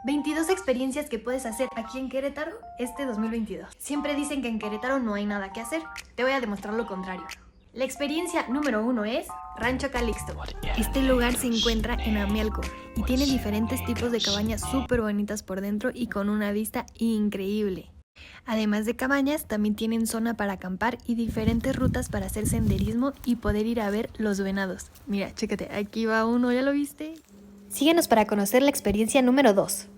22 experiencias que puedes hacer aquí en Querétaro este 2022. Siempre dicen que en Querétaro no hay nada que hacer. Te voy a demostrar lo contrario. La experiencia número 1 es Rancho Calixto. Este lugar se encuentra en Amialco y tiene diferentes tipos de cabañas súper bonitas por dentro y con una vista increíble. Además de cabañas, también tienen zona para acampar y diferentes rutas para hacer senderismo y poder ir a ver los venados. Mira, chécate, aquí va uno, ¿ya lo viste? Síguenos para conocer la experiencia número 2.